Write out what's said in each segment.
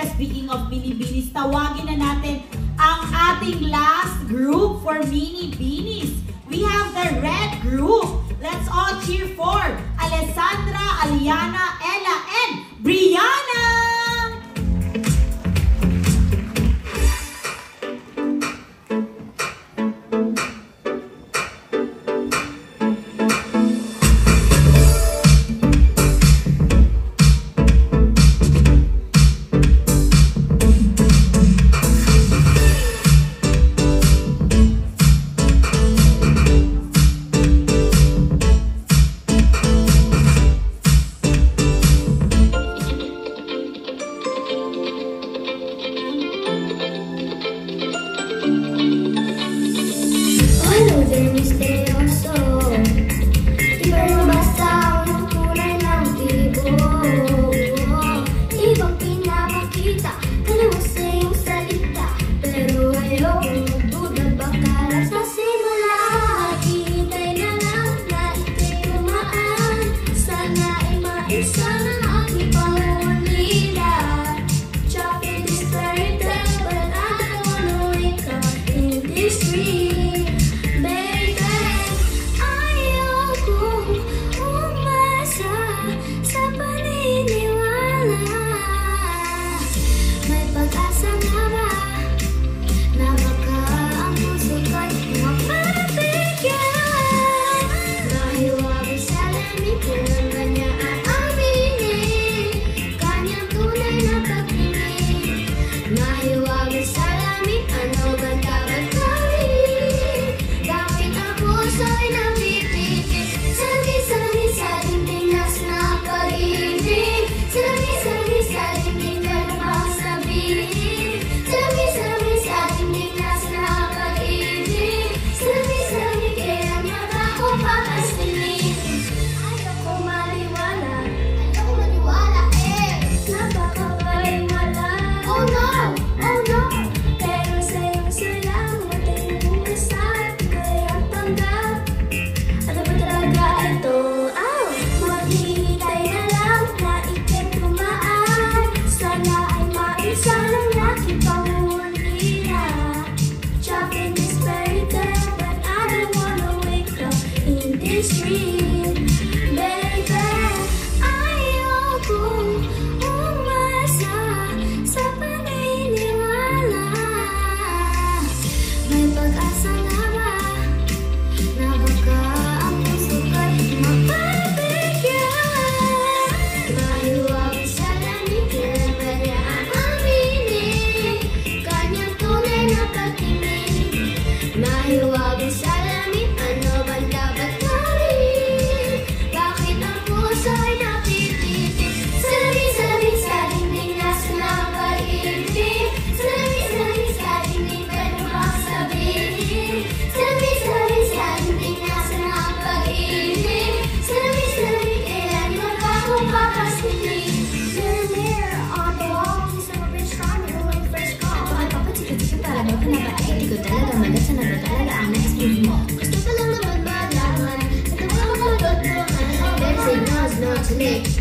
Teka, speaking of binibinis, tawagin na natin ang ating last group for mini-binis. We have the red group. Let's all cheer for Alessandra, Aliana, Ella, and Brianna!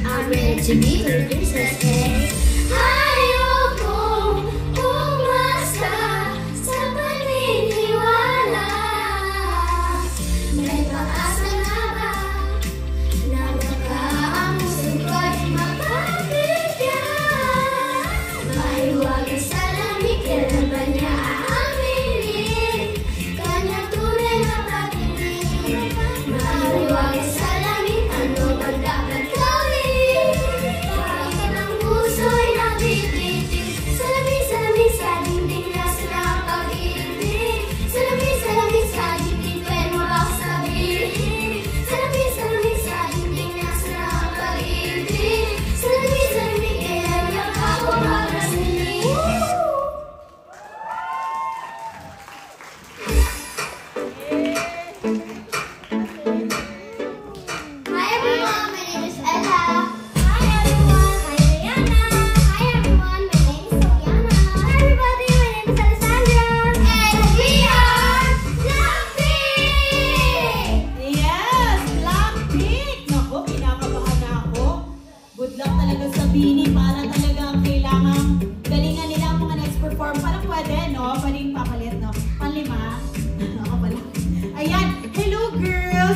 I'm ready to be the princess. Ayokong umasa sa paniniwala. May pag-asa na ba na baka ang sugod mapapigyan? Mahiwagan sa lamig, kailan ba niya aaminin? Kanyang tunay na pag-ibig. Mahiwagan sa lamig, ano ba dapat gawin? Bakit ang puso'y nabigyan?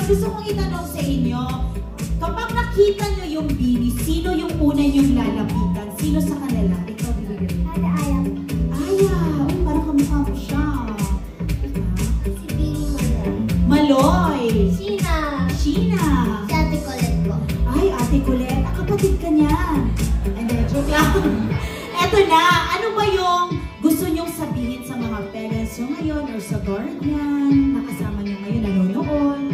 gusto kong itanong sa inyo, kapag nakita nyo yung Bini, sino yung una yung lalapitan? Sino sa kanila? Ikaw, Bini. Ate Ayaw. Aya, uy, parang kamukha ko siya. Si Bini Maloy. Maloy. Sina. Sheena. Si Ate Colette ko. Ay, Ate Colette, kapatid ka niya. And then, joke lang. Eto na, ano ba yung gusto nyong sabihin sa mga parents nyo ngayon or sa guardian? Nakasama nyo ngayon, nanonood.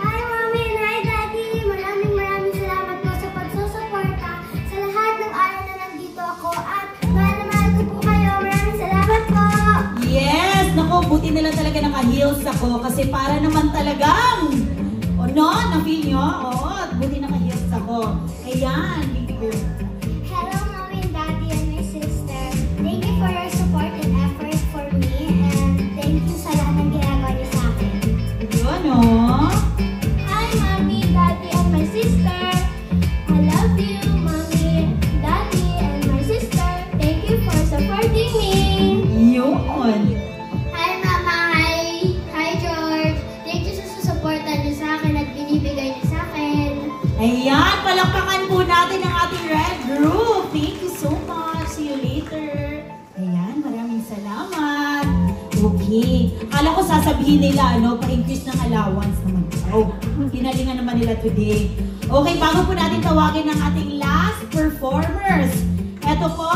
Hi, Mommy and hi, Daddy! Maraming salamat po sa pagsusuporta sa lahat ng araw na nandito ako at mahal na mahal ko po kayo. Maraming salamat po! Yes! Naku, buti nila talaga naka-heels ako kasi para naman talagang, o no, na-feel nyo? Oo, buti naka-heels ako. Ayan, baby girl. Hello, Mommy and Daddy and my sister. Thank you for your support and effort for me and thank you sa lahat ng ginagawa niyo sa akin. Yun, oh. Hi, Mommy, Daddy, and my sister. I love you, Mommy, Daddy, and my sister. Thank you for supporting me. Yun. Hi, Mama. Hi, George. Thank you sa susuporta niyo sa akin at binibigay niyo sa akin. Ayan, palakpakan po natin ang ating red group. Thank you so much. See you later. Ayan, maraming salamat. Okay. Kala ko sasabihin nila, ano, pa-increase ng allowance naman. Oh, ginalingan naman nila today. Okay, bago po natin tawagin ang ating last performers. Ito po,